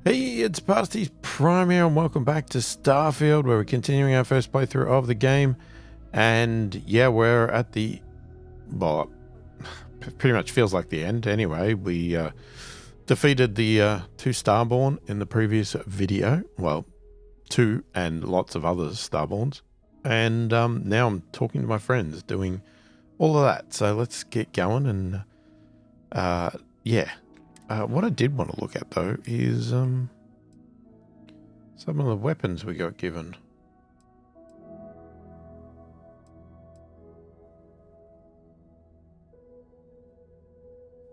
Hey, it's pasthisprime here, and welcome back to Starfield, where we're continuing our first playthrough of the game. And yeah, we're at the, well, pretty much feels like the end anyway. We defeated the two Starborn in the previous video. Well, two and lots of other Starborns. And now I'm talking to my friends, doing all of that. So let's get going. And yeah. What I did want to look at, though, is some of the weapons we got given.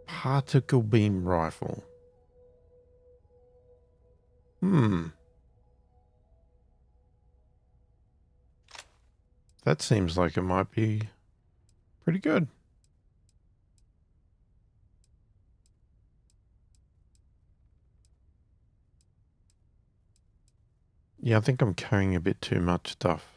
Particle beam rifle. That seems like it might be pretty good. Yeah, I think I'm carrying a bit too much stuff.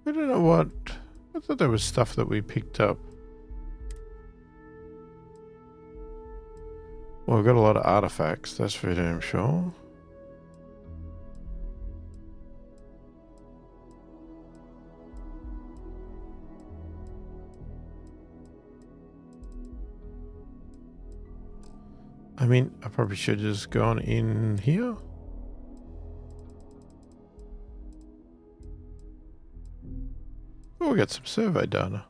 I don't know what... I thought there was stuff that we picked up. Well, we've got a lot of artifacts, that's for damn sure. I mean, I probably should have just gone in here. Oh, we got some survey data.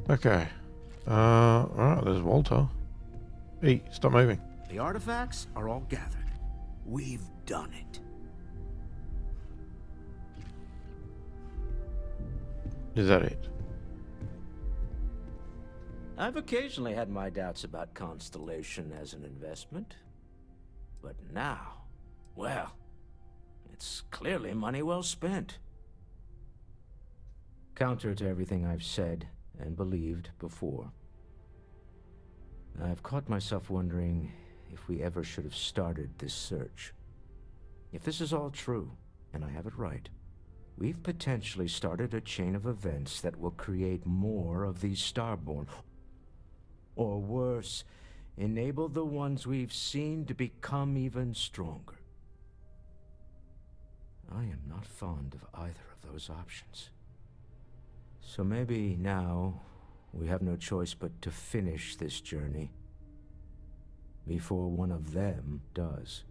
Okay. Alright, there's Walter. Hey, stop moving. The artifacts are all gathered. We've done it. Is that it? I've occasionally had my doubts about Constellation as an investment. But now, well, it's clearly money well spent. Counter to everything I've said and believed before, I've caught myself wondering if we ever should have started this search. If this is all true, and I have it right, we've potentially started a chain of events that will create more of these Starborn. Or worse, enable the ones we've seen to become even stronger. I am not fond of either of those options. So maybe now we have no choice but to finish this journey before one of them does.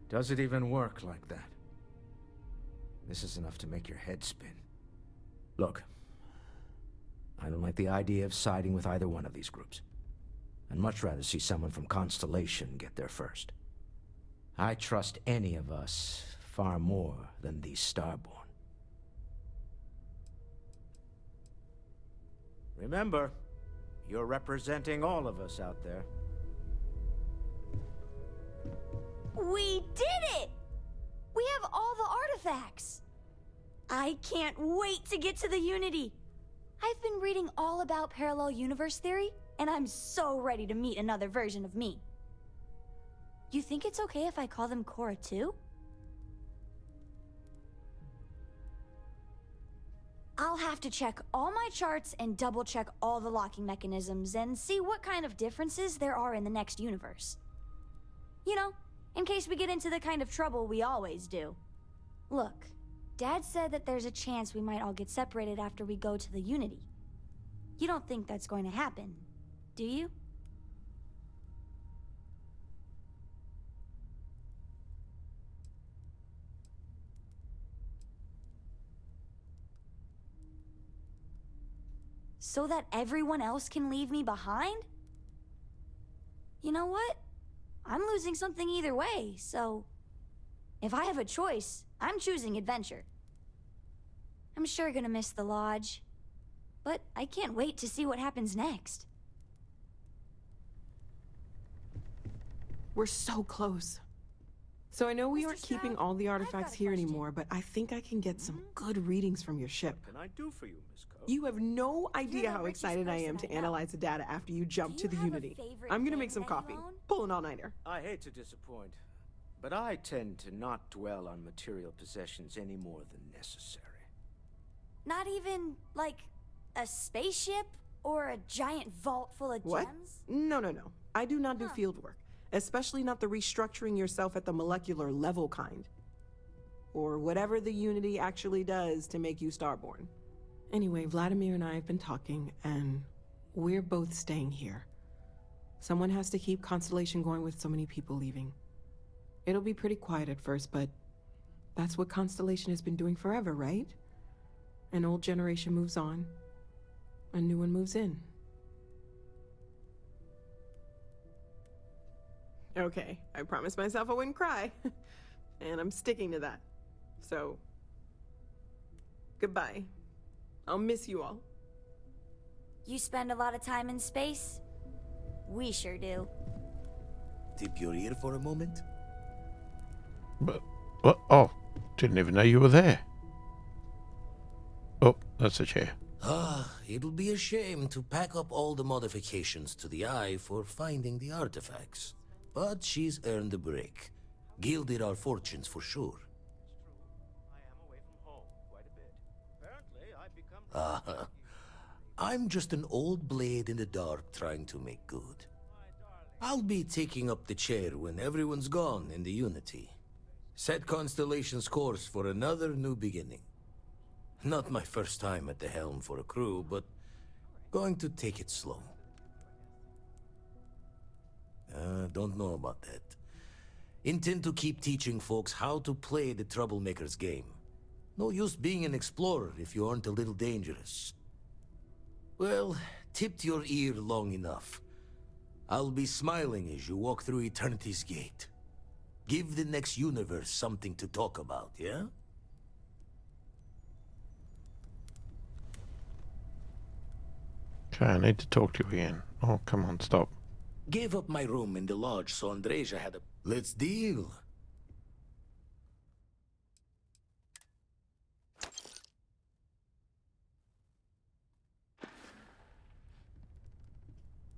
Does it even work like that? This is enough to make your head spin. Look, I don't like the idea of siding with either one of these groups. I'd much rather see someone from Constellation get there first. I trust any of us far more than these Starborn. Remember, you're representing all of us out there. We did it! We have all the artifacts! I can't wait to get to the Unity! I've been reading all about parallel universe theory, and I'm so ready to meet another version of me. You think it's okay if I call them Cora too? I'll have to check all my charts and double check all the locking mechanisms and see what kind of differences there are in the next universe. You know, in case we get into the kind of trouble we always do. Look, Dad said that there's a chance we might all get separated after we go to the Unity. You don't think that's going to happen, do you? So that everyone else can leave me behind? You know what? I'm losing something either way, so... if I have a choice, I'm choosing adventure. I'm sure gonna miss the lodge, but I can't wait to see what happens next. We're so close. So I know we Mr. aren't keeping Stroud, all the I've got artifacts a here question. anymore, but I think I can get some good readings from your ship. What can I do for you, Miss Coe? You have no idea the how richest excited I person am to I know. analyze the data after you jump Do to the you have a Unity. favorite I'm gonna game make some that you coffee. own? Pull an all-nighter. I hate to disappoint, but I tend to not dwell on material possessions any more than necessary. Not even, like, a spaceship or a giant vault full of What? gems? No. I do not do Huh. field work, especially not the restructuring yourself at the molecular level kind. Or whatever the Unity actually does to make you starborn. Anyway, Vladimir and I have been talking, and we're both staying here. Someone has to keep Constellation going with so many people leaving. It'll be pretty quiet at first, but that's what Constellation has been doing forever, right? An old generation moves on, a new one moves in. Okay, I promised myself I wouldn't cry, and I'm sticking to that. So, goodbye. I'll miss you all. You spend a lot of time in space? We sure do. Tip your ear for a moment? But what? Oh, didn't even know you were there. Oh, that's a chair. It'll be a shame to pack up all the modifications to the Eye for finding the artifacts. But she's earned a break. Gilded our fortunes for sure. I am away from home quite a bit. Apparently, I've become... I'm just an old blade in the dark trying to make good. I'll be taking up the chair when everyone's gone in the Unity. Set Constellation's course for another new beginning. Not my first time at the helm for a crew, but going to take it slow. Don't know about that. Intend to keep teaching folks how to play the Troublemaker's game. No use being an explorer if you aren't a little dangerous. Well, tipped your ear long enough. I'll be smiling as you walk through Eternity's gate. Give the next universe something to talk about, yeah? Okay, I need to talk to you again. Oh, come on, stop. Gave up my room in the lodge so Andreja had a... Let's deal.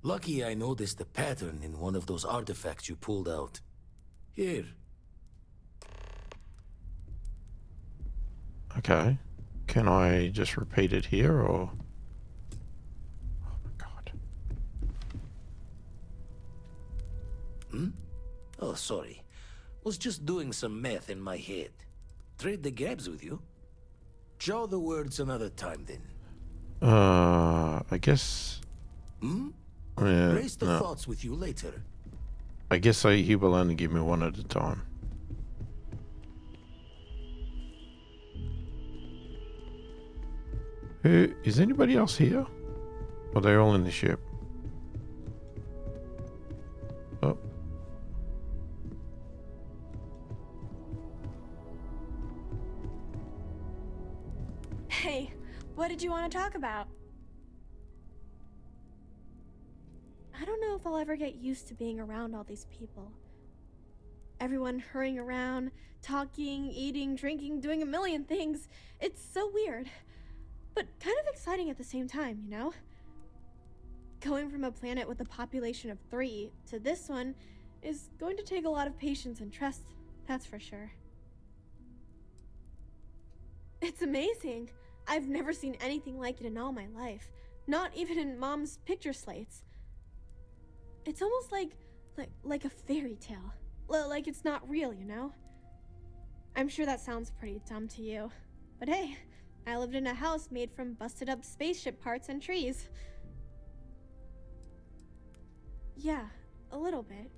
Lucky I noticed a pattern in one of those artifacts you pulled out. Here. Okay. Can I just repeat it here, or... Oh my god. Oh, sorry. Was just doing some math in my head. Trade the gaps with you? Jaw the words another time, then. I guess... Hmm? Yeah, Raise the no. thoughts with you later. I guess he will only give me one at a time. Who... Is anybody else here? Or are they all in the ship? Oh. Hey, what did you want to talk about? I don't know if I'll ever get used to being around all these people. Everyone hurrying around, talking, eating, drinking, doing a million things. It's so weird, but kind of exciting at the same time, you know? Going from a planet with a population of 3 to this one is going to take a lot of patience and trust, that's for sure. It's amazing. I've never seen anything like it in all my life, not even in Mom's picture slates. It's almost like a fairy tale. Like it's not real, you know? I'm sure that sounds pretty dumb to you. But hey, I lived in a house made from busted up spaceship parts and trees. Yeah, a little bit.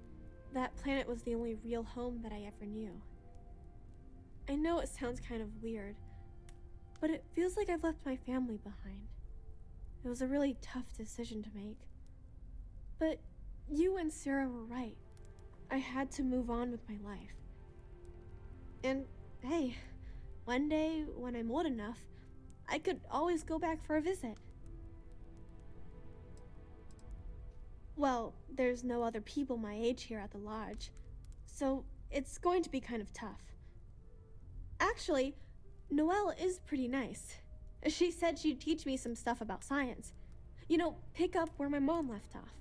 That planet was the only real home that I ever knew. I know it sounds kind of weird, but it feels like I've left my family behind. It was a really tough decision to make. But you and Sarah were right. I had to move on with my life. And hey, one day when I'm old enough, I could always go back for a visit. Well, there's no other people my age here at the lodge, so it's going to be kind of tough. Actually, Noelle is pretty nice. She said she'd teach me some stuff about science. You know, pick up where my mom left off.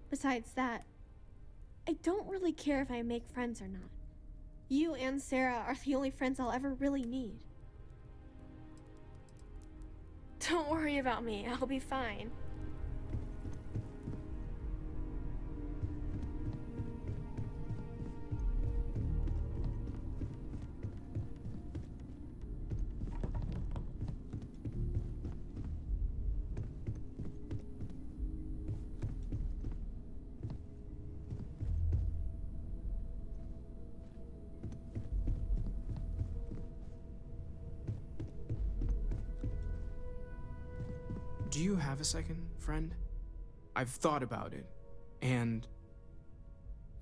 Besides that, I don't really care if I make friends or not. You and Sarah are the only friends I'll ever really need. Don't worry about me, I'll be fine. Do you have a second, friend? I've thought about it, and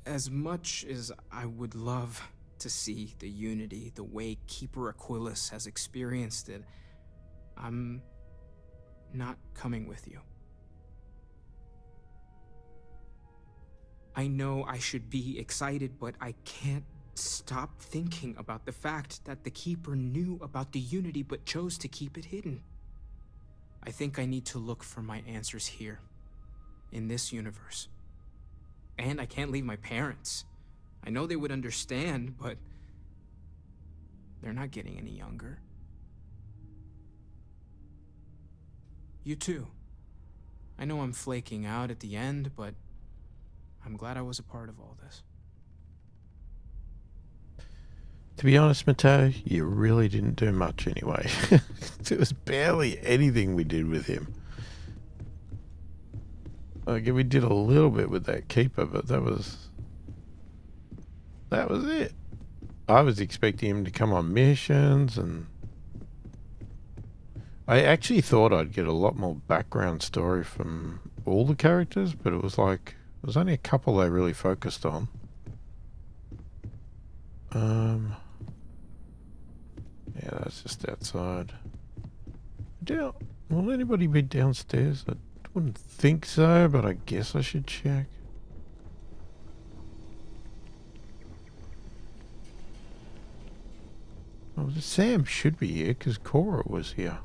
as much as I would love to see the Unity the way Keeper Aquilus has experienced it, I'm not coming with you. I know I should be excited, but I can't stop thinking about the fact that the Keeper knew about the Unity but chose to keep it hidden. I think I need to look for my answers here, in this universe. And I can't leave my parents. I know they would understand, but they're not getting any younger. You too. I know I'm flaking out at the end, but I'm glad I was a part of all this. To be honest, Mateo, you really didn't do much anyway. There was barely anything we did with him. Like, we did a little bit with that keeper, but that was it. I was expecting him to come on missions, and I actually thought I'd get a lot more background story from all the characters, but it was only a couple they really focused on. Yeah, that's just outside. Will anybody be downstairs? I wouldn't think so, but I guess I should check. Oh, Sam should be here because Cora was here.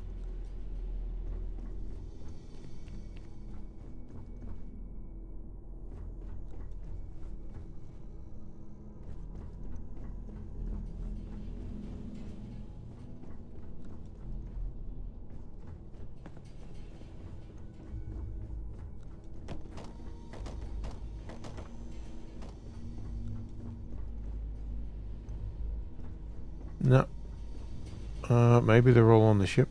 No. Maybe they're all on the ship.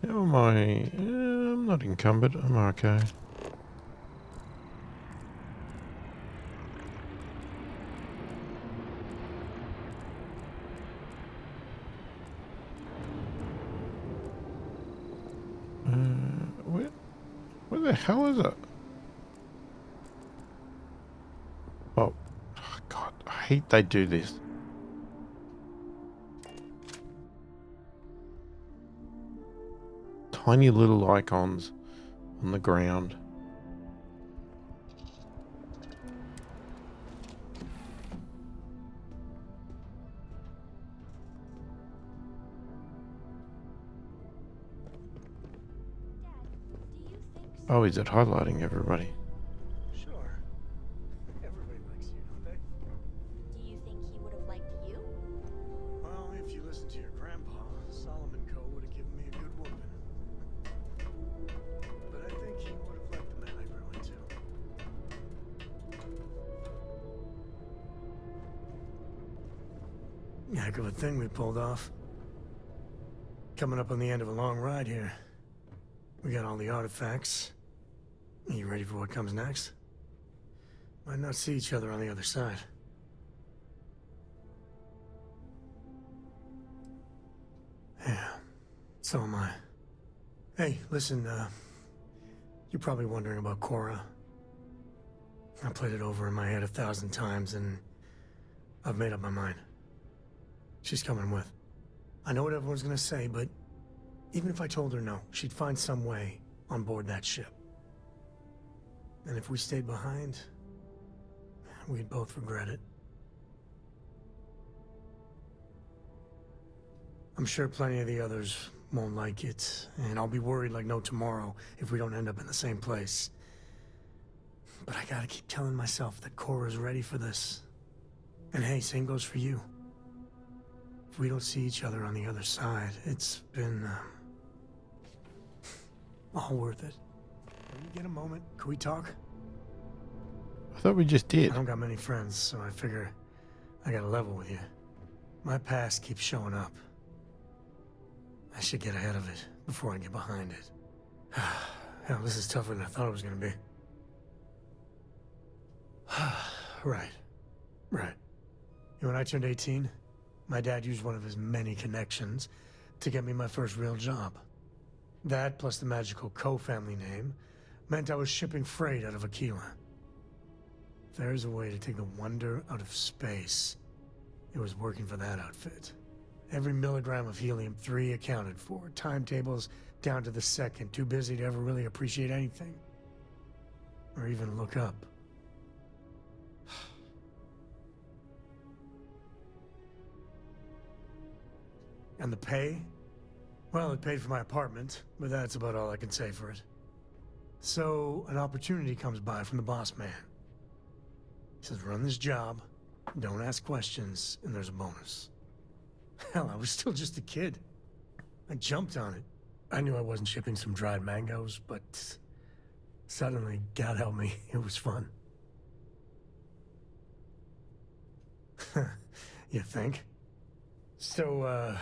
How am I? I'm not encumbered. I'm okay. Where the hell is it? Oh, God, I hate they do this. Tiny little icons on the ground. Oh, is it highlighting everybody? Sure. Everybody likes you, don't they? Do you think he would have liked you? Well, if you listen to your grandpa, Solomon Co. would have given me a good whooping. Heck of a thing we pulled off. Coming up on the end of a long ride here. We got all the artifacts. You ready for what comes next? Might not see each other on the other side. Yeah, so am I. Hey, listen, you're probably wondering about Cora. I played it over in my head 1,000 times, and I've made up my mind. She's coming with. I know what everyone's gonna say, but even if I told her no, she'd find some way on board that ship. And if we stayed behind, we'd both regret it. I'm sure plenty of the others won't like it, and I'll be worried like no tomorrow if we don't end up in the same place. But I gotta keep telling myself that Cora's ready for this. And hey, same goes for you. If we don't see each other on the other side, it's been, all worth it. When you get a moment, can we talk? I thought we just did. I don't got many friends, so I figure I gotta level with you. My past keeps showing up. I should get ahead of it before I get behind it. Hell, this is tougher than I thought it was gonna be. Right. When I turned 18, my dad used one of his many connections to get me my first real job. That, plus the magical co-family name, meant I was shipping freight out of Aquila. If there's a way to take the wonder out of space, it was working for that outfit. Every milligram of helium-3 accounted for, timetables down to the second, too busy to ever really appreciate anything. Or even look up. And the pay? Well, it paid for my apartment, but that's about all I can say for it. So, an opportunity comes by from the boss man. He says, run this job, don't ask questions, and there's a bonus. Hell, I was still just a kid. I jumped on it. I knew I wasn't shipping some dried mangoes, but suddenly, God help me, it was fun. You think? So,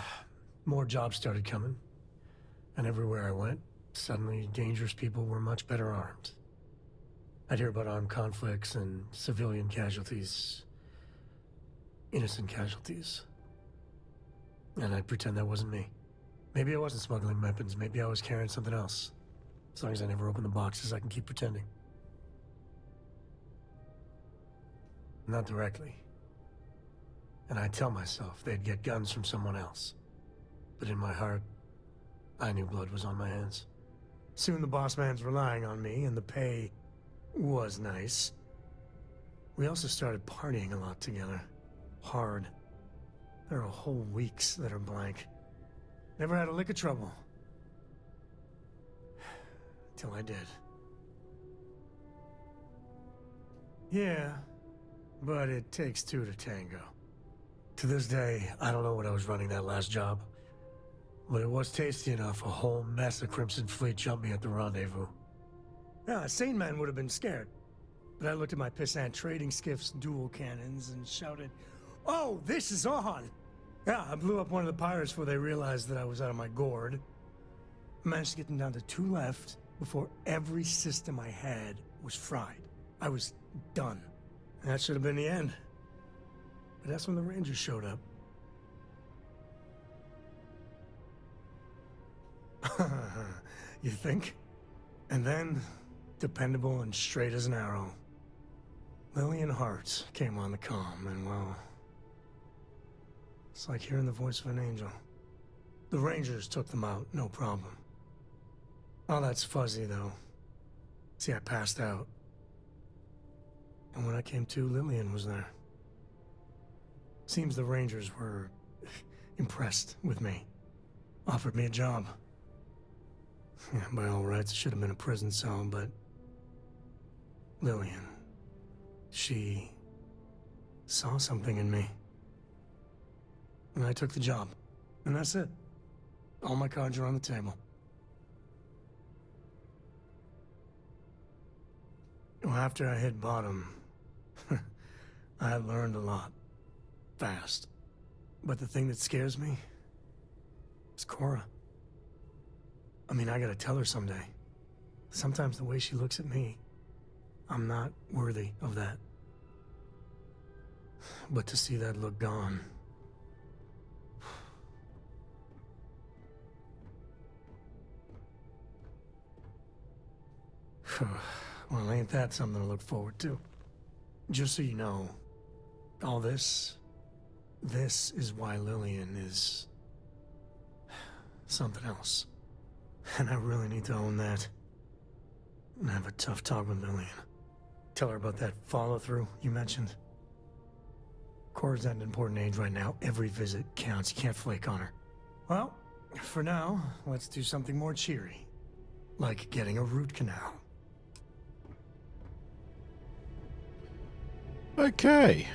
more jobs started coming. And everywhere I went, suddenly dangerous people were much better armed. I'd hear about armed conflicts and civilian casualties. Innocent casualties. And I'd pretend that wasn't me. Maybe I wasn't smuggling weapons, maybe I was carrying something else. As long as I never open the boxes, I can keep pretending. Not directly. And I'd tell myself they'd get guns from someone else. But in my heart, I knew blood was on my hands. Soon the boss man's relying on me, and the pay was nice. We also started partying a lot together. Hard. There are whole weeks that are blank. Never had a lick of trouble. Till I did. Yeah, but it takes two to tango. To this day, I don't know what I was running that last job. But it was tasty enough, a whole mess of Crimson Fleet jumped me at the rendezvous. Yeah, a sane man would have been scared. But I looked at my pissant trading skiff's dual cannons and shouted, "Oh, this is on!" Yeah, I blew up one of the pirates before they realized that I was out of my gourd. I managed to get them down to 2 left before every system I had was fried. I was done. And that should have been the end. But that's when the Rangers showed up. You think? And then, dependable and straight as an arrow, Lillian Hart came on the comm, and well, it's like hearing the voice of an angel. The Rangers took them out, no problem. All that's fuzzy, though. See, I passed out. And when I came to, Lillian was there. Seems the Rangers were impressed with me. Offered me a job. Yeah, by all rights, it should have been a prison cell, but Lillian, she saw something in me. And I took the job. And that's it. All my cards are on the table. Well, after I hit bottom, I learned a lot. Fast. But the thing that scares me is Cora. I mean, I gotta tell her someday. Sometimes the way she looks at me, I'm not worthy of that. But to see that look gone... Well, ain't that something to look forward to? Just so you know, all this is why Lillian is... something else. And I really need to own that. And have a tough talk with Lillian. Tell her about that follow-through you mentioned. Cora's at an important age right now. Every visit counts. You can't flake on her. Well, for now, let's do something more cheery. Like getting a root canal. Okay.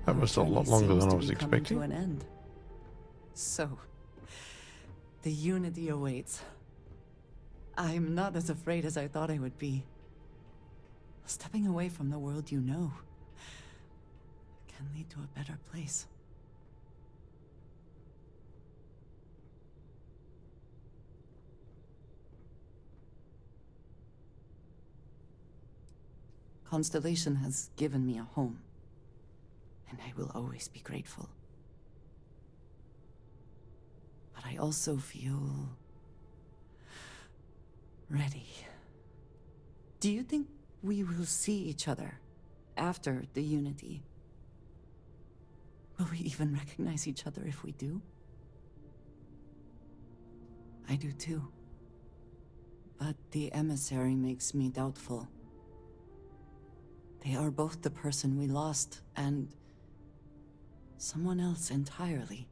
That was a lot longer than I was Seems to be coming expecting. to an end. So, the Unity awaits. I'm not as afraid as I thought I would be. Stepping away from the world you know can lead to a better place. Constellation has given me a home, and I will always be grateful. But I also feel... ready. Do you think we will see each other after the Unity? Will we even recognize each other if we do? I do too. But the emissary makes me doubtful. They are both the person we lost and someone else entirely.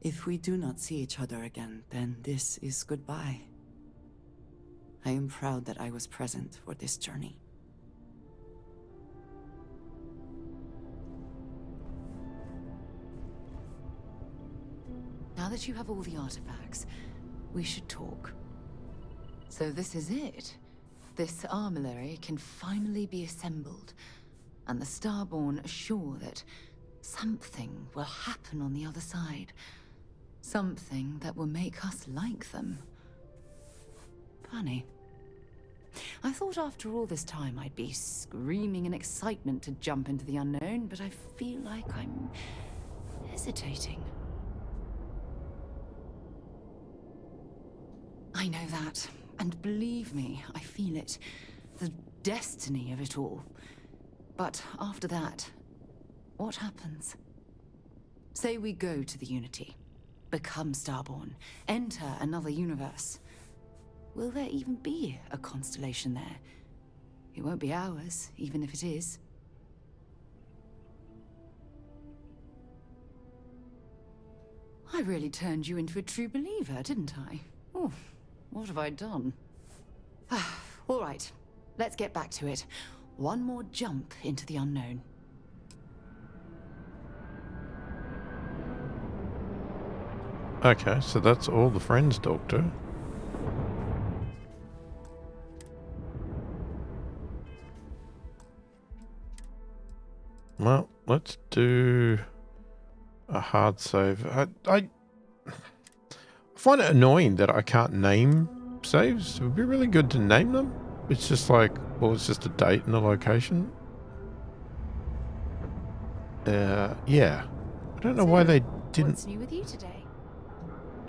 If we do not see each other again, then this is goodbye. I am proud that I was present for this journey. Now that you have all the artifacts, we should talk. So this is it. This armillary can finally be assembled, and the Starborn are sure that something will happen on the other side. Something that will make us like them. Funny. I thought after all this time I'd be screaming in excitement to jump into the unknown, but I feel like I'm hesitating. I know that, and believe me, I feel it. The destiny of it all. But after that, what happens? Say we go to the Unity, become Starborn, enter another universe. Will there even be a Constellation there? It won't be ours, even if it is. I really turned you into a true believer, didn't I? Oh, what have I done? All right, let's get back to it. One more jump into the unknown. Okay, so that's all the friends, Doctor. Well, let's do a hard save. I find it annoying that I can't name saves. It would be really good to name them. It's just like, well, it's just a date and a location. Yeah. I don't know why they didn't... What's new with you today?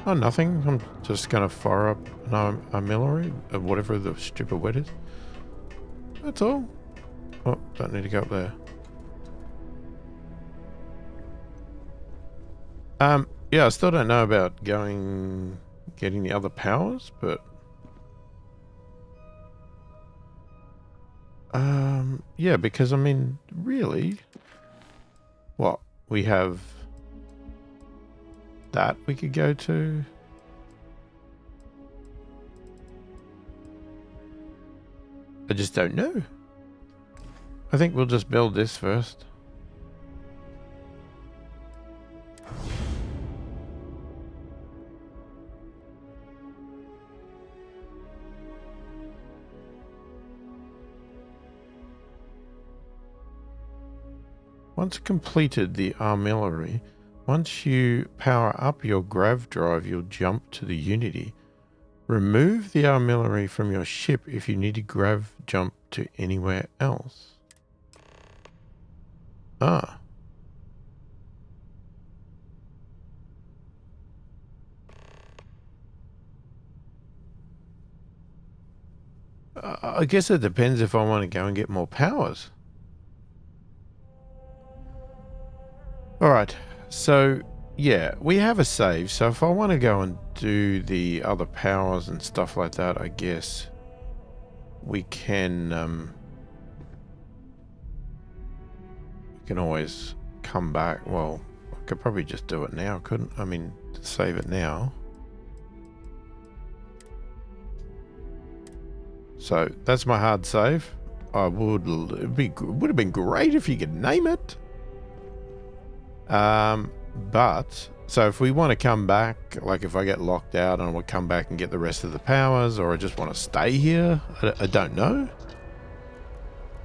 Oh, nothing. I'm just going to fire up an armillary, whatever the stupid word is. That's all. Oh, don't need to go up there. Yeah, I still don't know about getting the other powers, but yeah, because I mean, really, what we have that we could go to. I just don't know. I think we'll just build this first. Once completed the armillary, Once you power up your grav drive, you'll jump to the Unity. Remove the artillery from your ship if you need to grav jump to anywhere else. Ah. I guess it depends if I want to go and get more powers. Alright, so yeah, we have a save, so if I want to go and do the other powers and stuff like that, I guess we can always come back. Well, I could probably just do it now, couldn't I? Mean, save it now. So that's my hard save. Would have been great if you could name it. But so if we want to come back, like if I get locked out and I would come back and get the rest of the powers, or I just want to stay here, I don't know.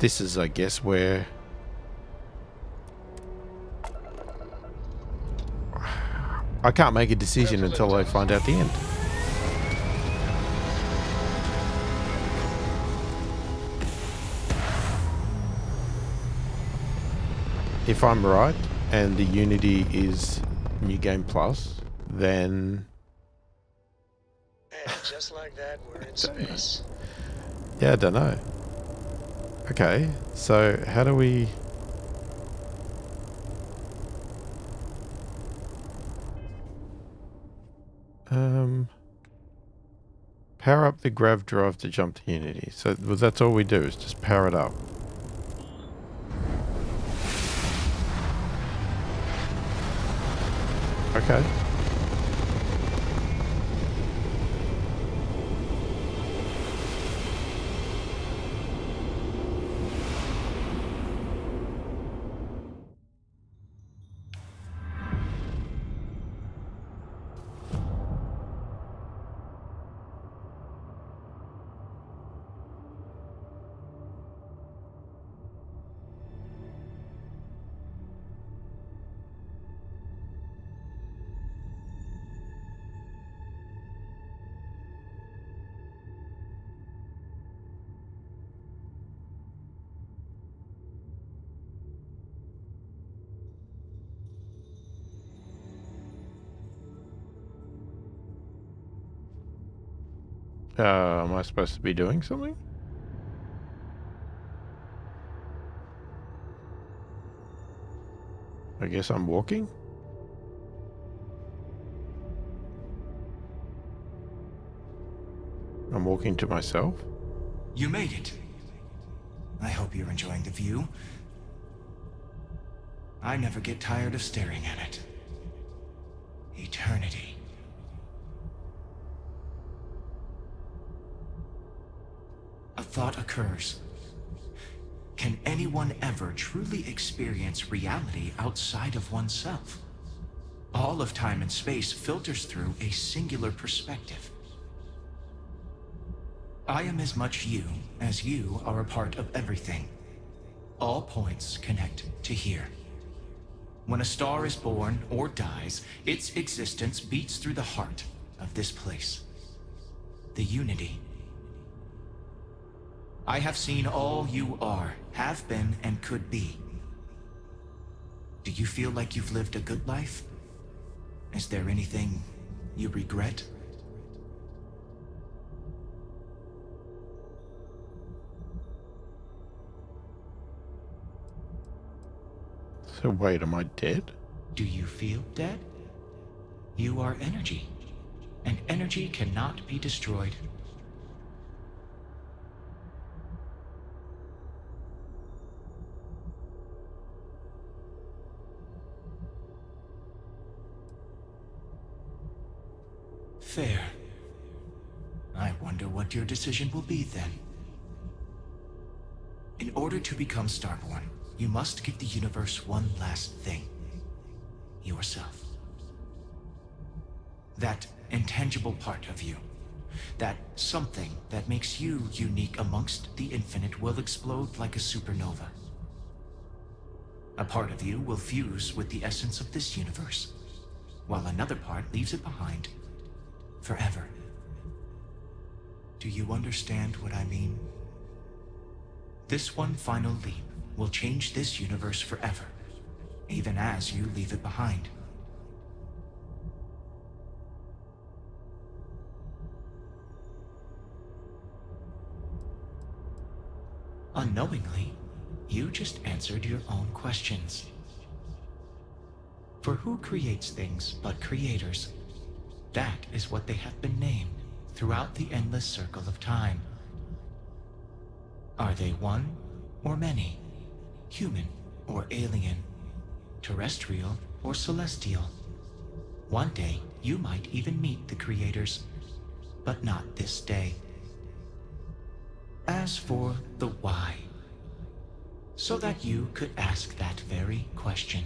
This is, I guess, where I can't make a decision until I find out the end. If I'm right, and the Unity is New Game Plus, then... And just like that, we're in space. Yeah, I don't know. Okay, so how do we... Power up the grav drive to jump to Unity. So that's all we do, is just power it up. Okay. Am I supposed to be doing something? I guess I'm walking? I'm walking to myself? You made it. I hope you're enjoying the view. I never get tired of staring at it. Eternity. A thought occurs. Can anyone ever truly experience reality outside of oneself? All of time and space filters through a singular perspective. I am as much you as you are a part of everything. All points connect to here. When a star is born or dies, its existence beats through the heart of this place. The Unity. I have seen all you are, have been, and could be. Do you feel like you've lived a good life? Is there anything you regret? So wait, am I dead? Do you feel dead? You are energy, and energy cannot be destroyed. Fair. I wonder what your decision will be then. In order to become Starborn, you must give the universe one last thing. Yourself. That intangible part of you. That something that makes you unique amongst the infinite will explode like a supernova. A part of you will fuse with the essence of this universe, while another part leaves it behind forever. Do you understand what I mean? This one final leap will change this universe forever, even as you leave it behind. Unknowingly, you just answered your own questions. For who creates things but creators? That is what they have been named throughout the endless circle of time. Are they one or many? Human or alien? Terrestrial or celestial? One day, you might even meet the creators, but not this day. As for the why, so that you could ask that very question,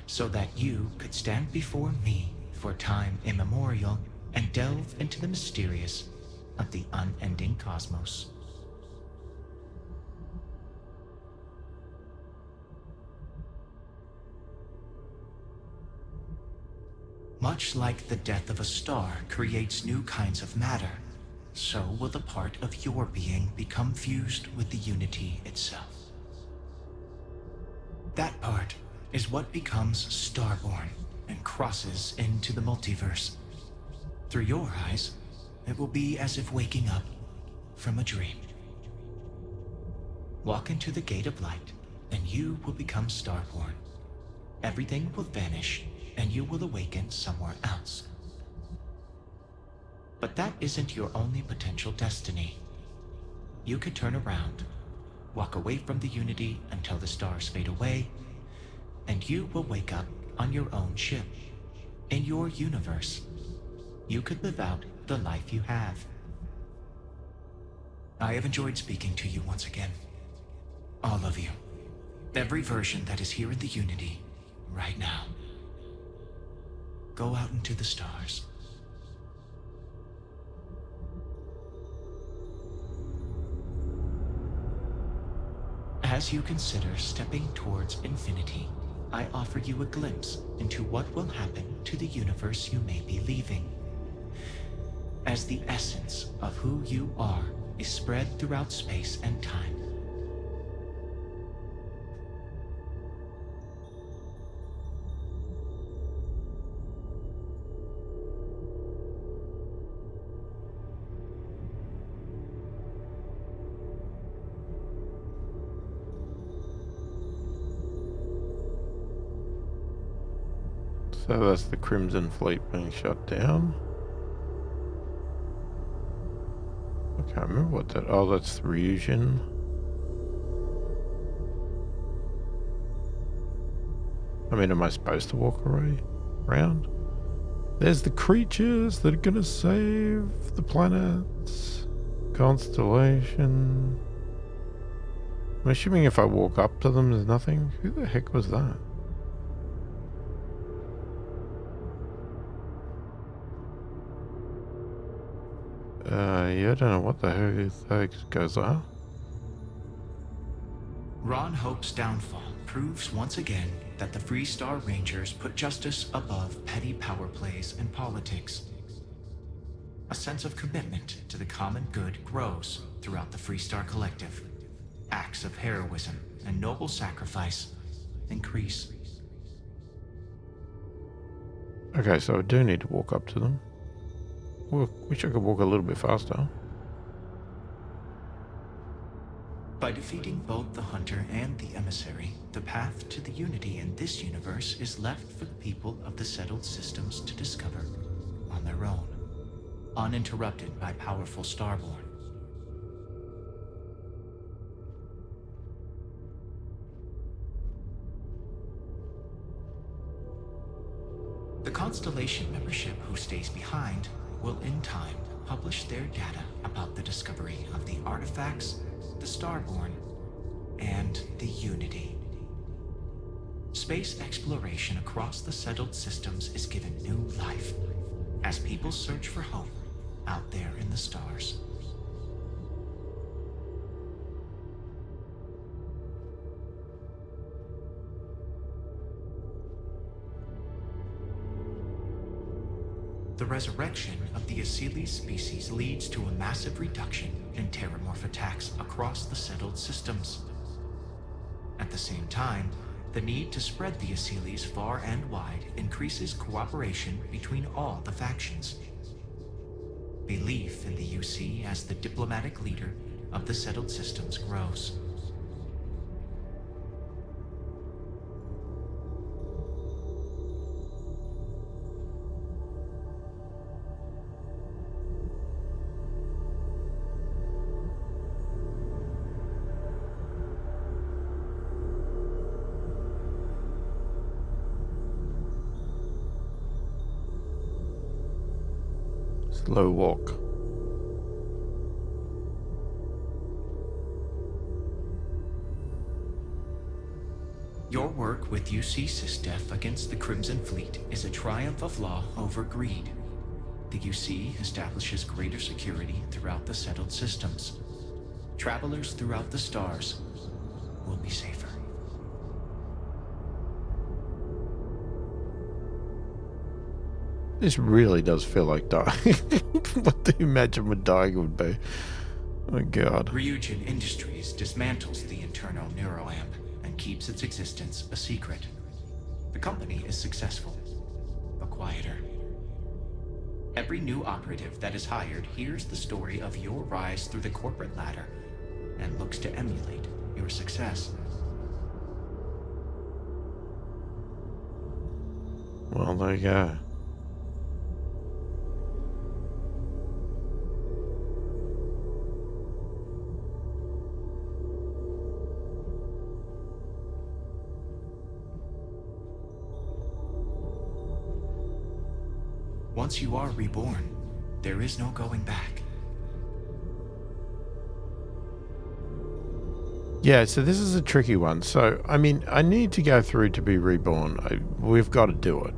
so that you could stand before me for time immemorial and delve into the mysterious of the unending cosmos. Much like the death of a star creates new kinds of matter, so will the part of your being become fused with the unity itself. That part is what becomes starborn and crosses into the multiverse. Through your eyes, it will be as if waking up from a dream. Walk into the gate of light, and you will become starborn. Everything will vanish, and you will awaken somewhere else. But that isn't your only potential destiny. You could turn around, walk away from the unity until the stars fade away, and you will wake up on your own ship, in your universe. You could live out the life you have. I have enjoyed speaking to you once again. All of you. Every version that is here in the Unity, right now. Go out into the stars. As you consider stepping towards infinity, I offer you a glimpse into what will happen to the universe you may be leaving. As the essence of who you are is spread throughout space and time. So that's the Crimson Fleet being shut down. I can't remember what that... Oh, that's the Ryujin. I mean, am I supposed to walk around? There's the creatures that are gonna save the planets. Constellation. I'm assuming if I walk up to them, there's nothing. Who the heck was that? Yeah, I don't know what the heck goes on. Ron Hope's downfall proves once again that the Freestar Rangers put justice above petty power plays and politics. A sense of commitment to the common good grows throughout the Freestar Collective. Acts of heroism and noble sacrifice increase. Okay, so I do need to walk up to them. Well, wish I could walk a little bit faster. By defeating both the Hunter and the Emissary, the path to the Unity in this universe is left for the people of the settled systems to discover on their own, uninterrupted by powerful Starborn. The Constellation membership who stays behind will in time publish their data about the discovery of the artifacts, the Starborn, and the Unity. Space exploration across the settled systems is given new life as people search for hope out there in the stars. the resurrection of the Asili species leads to a massive reduction in terramorph attacks across the settled systems. At the same time, the need to spread the Asilis far and wide increases cooperation between all the factions. Belief in the UC as the diplomatic leader of the settled systems grows. Slow walk. Your work with UC SysDef against the Crimson Fleet is a triumph of law over greed. The UC establishes greater security throughout the settled systems. Travelers throughout the stars will be safer. This really does feel like dying. What do you imagine what dying would be? Oh my god. Ryujin Industries dismantles the internal neuroamp and keeps its existence a secret. The company is successful, but quieter. Every new operative that is hired hears the story of your rise through the corporate ladder and looks to emulate your success. Well, there you go. Once you are reborn, there is no going back. Yeah, so this is a tricky one. So, I mean, I need to go through to be reborn. We've got to do it.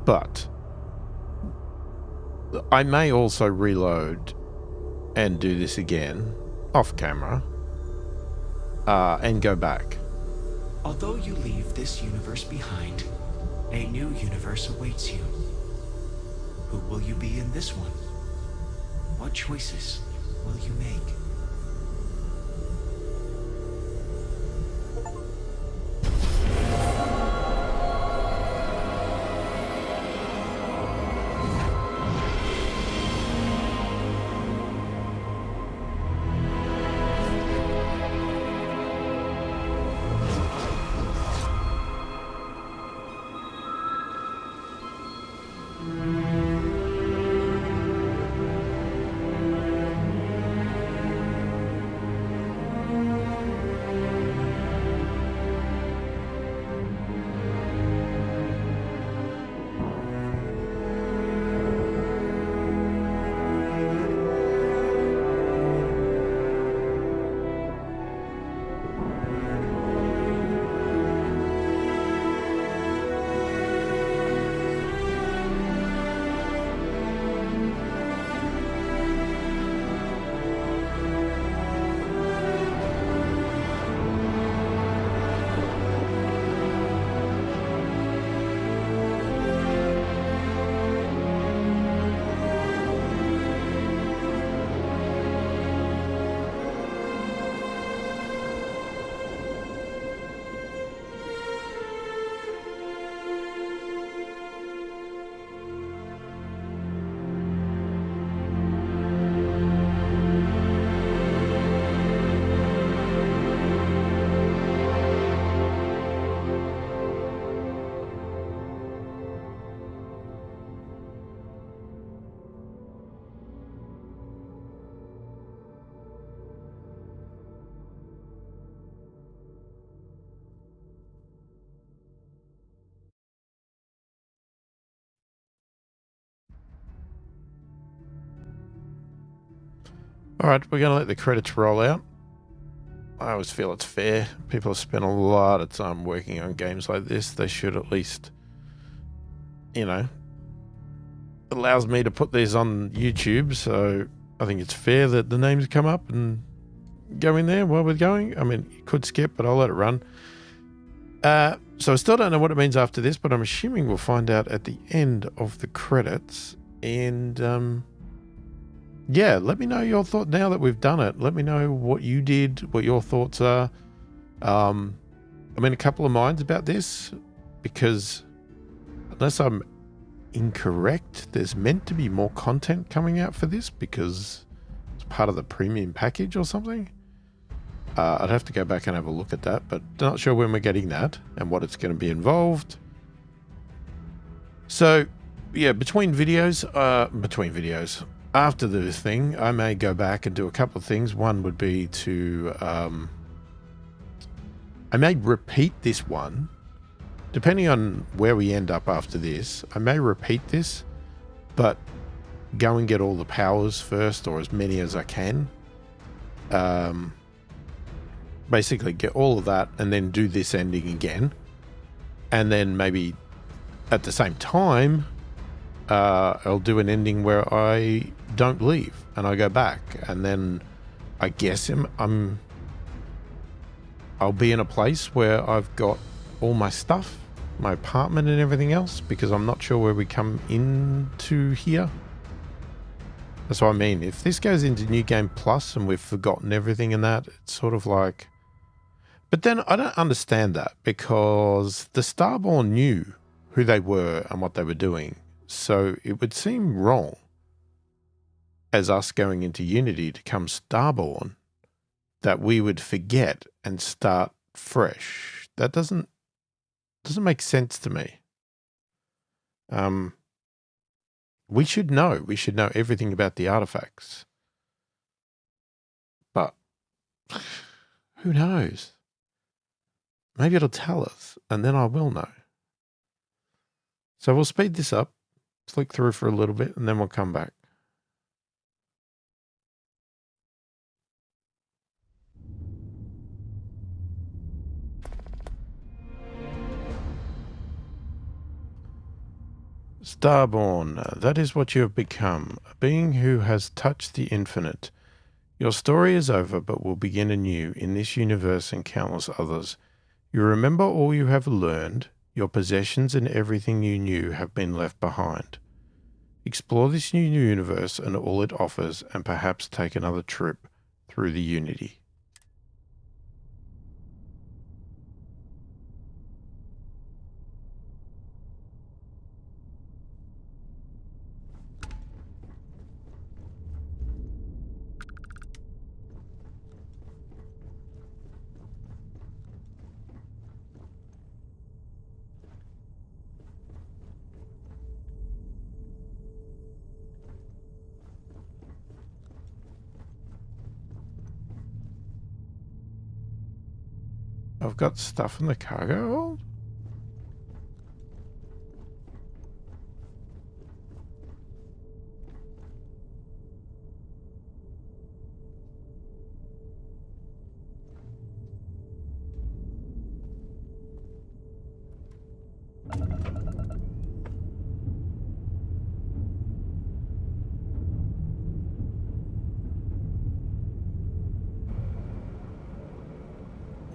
But I may also reload and do this again off camera and go back. Although you leave this universe behind, a new universe awaits you. Who will you be in this one? What choices will you make? Alright, we're going to let the credits roll out. I always feel it's fair. People have spent a lot of time working on games like this. They should at least, you know, allows me to put these on YouTube, so I think it's fair that the names come up and go in there while we're going. I mean, you could skip, but I'll let it run. So I still don't know what it means after this, but I'm assuming we'll find out at the end of the credits. And yeah, let me know your thought now that we've done it. Let me know what you did, what your thoughts are. I'm in a couple of minds about this because unless I'm incorrect, there's meant to be more content coming out for this because it's part of the premium package or something. I'd have to go back and have a look at that, but not sure when we're getting that and what it's going to be involved. So yeah, between videos, after the thing, I may go back and do a couple of things. One would be to, I may repeat this one, depending on where we end up after this. I may repeat this, but go and get all the powers first, or as many as I can. Basically get all of that and then do this ending again. And then maybe at the same time, I'll do an ending where I don't leave and I go back, and then I guess I'll be in a place where I've got all my stuff, my apartment and everything else, because I'm not sure where we come into here. That's what I mean. If this goes into New Game Plus and we've forgotten everything in that, it's sort of like... But then I don't understand that, because the Starborn knew who they were and what they were doing. So it would seem wrong as us going into Unity to come Starborn that we would forget and start fresh. That doesn't make sense to me. We should know everything about the artifacts. But who knows? Maybe it'll tell us and then I will know. So we'll speed this up, flick through for a little bit, and then we'll come back. Starborn, that is what you have become, a being who has touched the infinite. Your story is over, but will begin anew in this universe and countless others. You remember all you have learned. Your possessions and everything you knew have been left behind. Explore this new universe and all it offers, and perhaps take another trip through the Unity. I've got stuff in the cargo hold?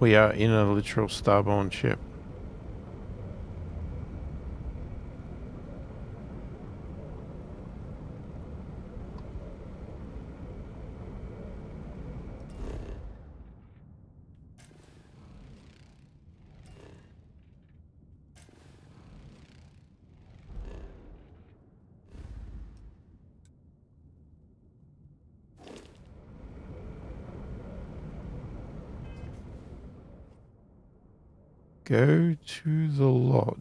We are in a literal Starborn ship. Go to the lodge.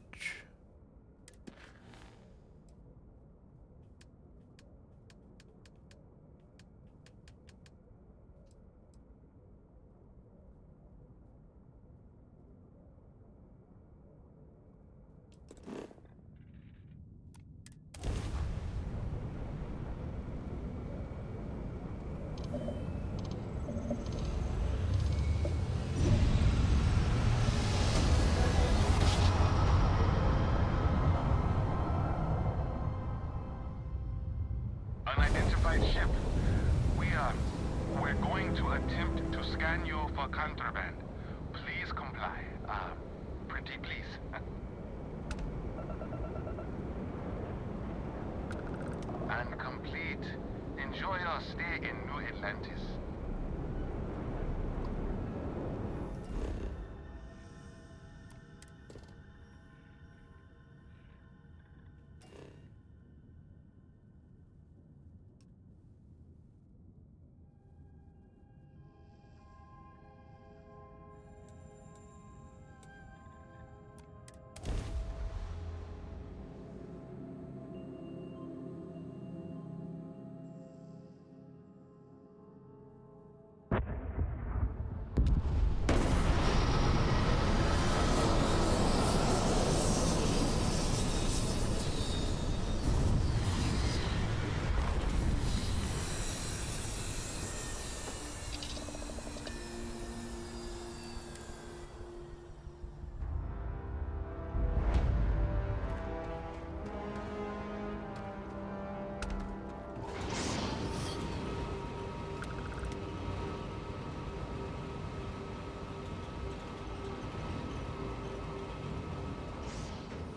Unidentified ship. We're going to attempt to scan you for contraband. Please comply. Pretty please. and complete. Enjoy your stay in New Atlantis.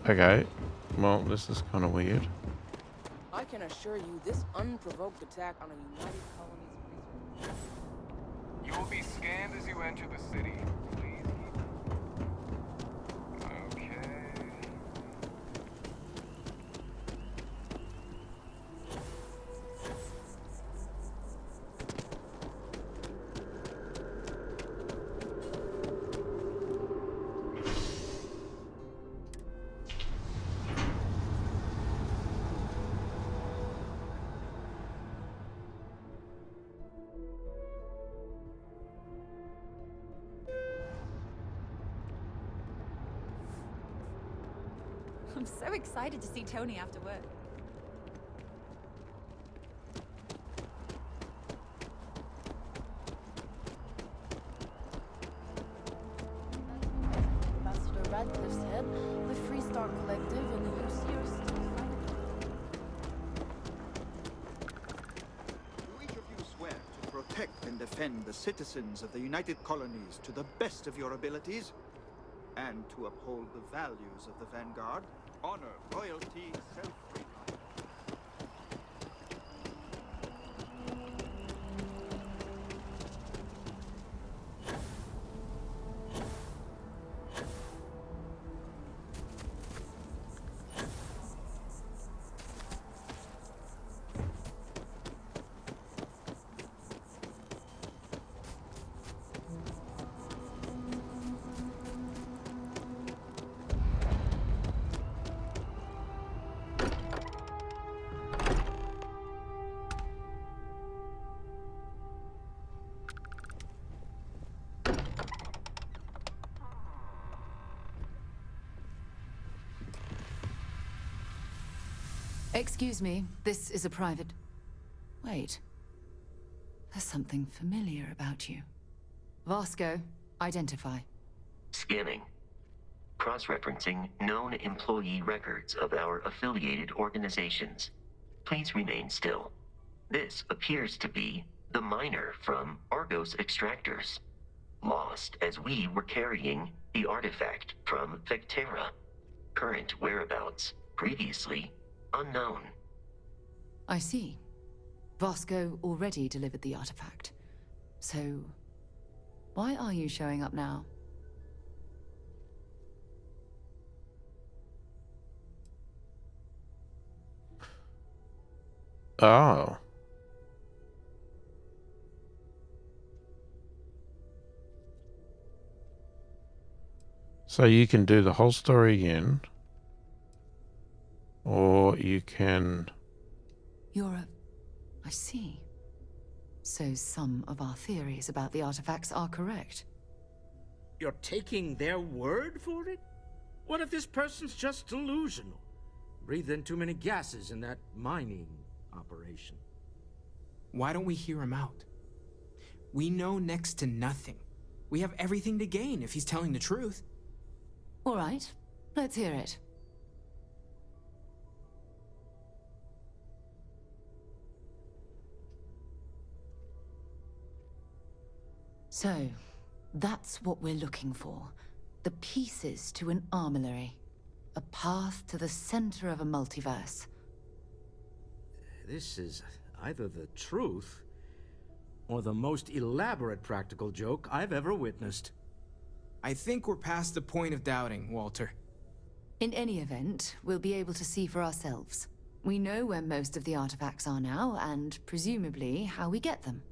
Okay. Well, this is kind of weird. I can assure you this unprovoked attack on a United Colonies research. You will be scanned as you enter the city. Please keep... Okay. I'm so excited to see Tony after work. Ambassador Radcliffe's head, the Freestar Collective, and the UC are still fighting. Do each of you swear to protect and defend the citizens of the United Colonies to the best of your abilities? And to uphold the values of the Vanguard? Honor, loyalty, self-reliance. Excuse me, this is a private... Wait. There's something familiar about you. Vasco, identify. Scanning. Cross-referencing known employee records of our affiliated organizations. Please remain still. This appears to be the miner from Argos Extractors. Lost as we were carrying the artifact from Vectera. Current whereabouts, previously unknown. I see. Vasco already delivered the artifact. So, why are you showing up now? Oh. So you can do the whole story again. Or you can... I see. So some of our theories about the artifacts are correct. You're taking their word for it? What if this person's just delusional? Breathed in too many gases in that mining operation. Why don't we hear him out? We know next to nothing. We have everything to gain if he's telling the truth. All right, let's hear it. So, that's what we're looking for. The pieces to an armillary. A path to the center of a multiverse. This is either the truth or the most elaborate practical joke I've ever witnessed. I think we're past the point of doubting, Walter. In any event, we'll be able to see for ourselves. We know where most of the artifacts are now, and presumably how we get them.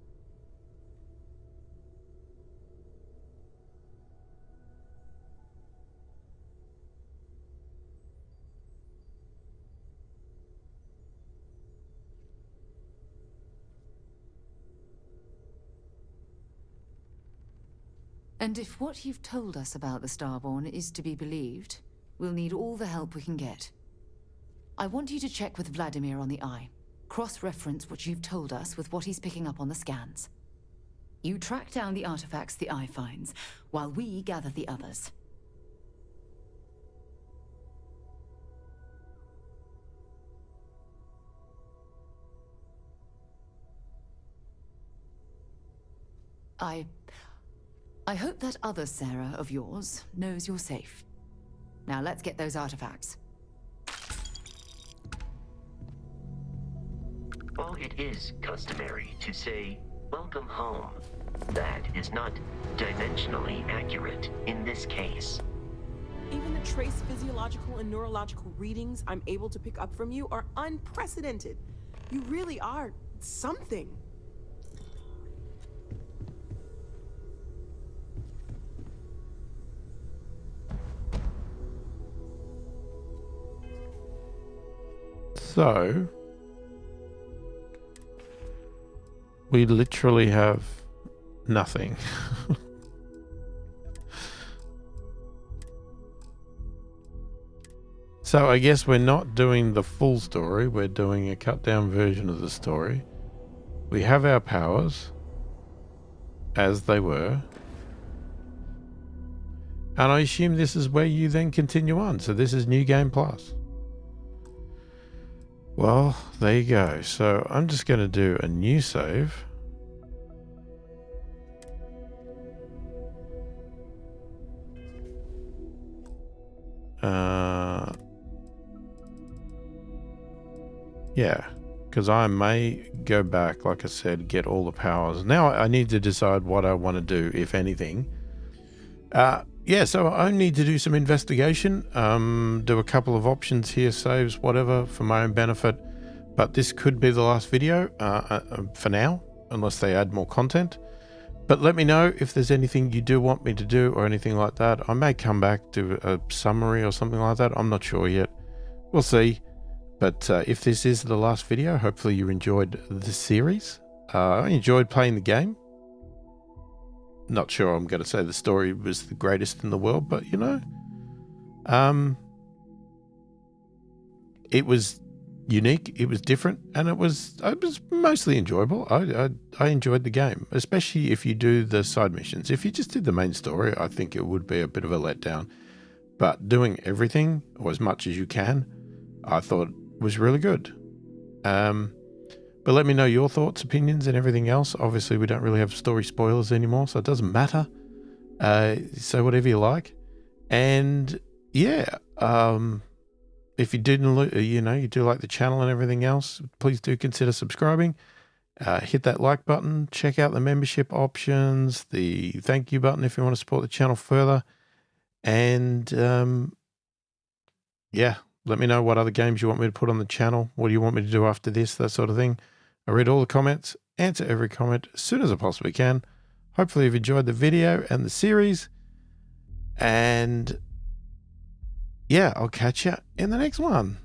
And if what you've told us about the Starborn is to be believed, we'll need all the help we can get. I want you to check with Vladimir on the Eye. Cross-reference what you've told us with what he's picking up on the scans. You track down the artifacts the Eye finds, while we gather the others. I hope that other Sarah of yours knows you're safe. Now let's get those artifacts. While it is customary to say, "Welcome home," that is not dimensionally accurate in this case. Even the trace physiological and neurological readings I'm able to pick up from you are unprecedented. You really are something. So, we literally have nothing. So I guess we're not doing the full story, we're doing a cut down version of the story. We have our powers as they were. And I assume this is where you then continue on. So this is New Game Plus. Well, there you go. So I'm just going to do a new save. Yeah, because I may go back, like I said, get all the powers. Now I need to decide what I want to do, if anything. Yeah, so I need to do some investigation, do a couple of options here, saves, whatever, for my own benefit. But this could be the last video for now, unless they add more content. But let me know if there's anything you do want me to do or anything like that. I may come back, do a summary or something like that. I'm not sure yet. We'll see. But if this is the last video, hopefully you enjoyed the series. I enjoyed playing the game. Not sure I'm going to say the story was the greatest in the world, but you know, it was unique, it was different, and it was mostly enjoyable. I enjoyed the game, especially if you do the side missions. If you just did the main story, I think it would be a bit of a letdown. But doing everything, or as much as you can, I thought was really good. But let me know your thoughts, opinions, and everything else. Obviously, we don't really have story spoilers anymore, so it doesn't matter. So whatever you like. And yeah, if you didn't, you do like the channel and everything else, please do consider subscribing. Hit that like button. Check out the membership options, the thank you button if you want to support the channel further. And yeah, let me know what other games you want me to put on the channel. What do you want me to do after this, that sort of thing. I read all the comments, answer every comment as soon as I possibly can. Hopefully you've enjoyed the video and the series. And yeah, I'll catch you in the next one.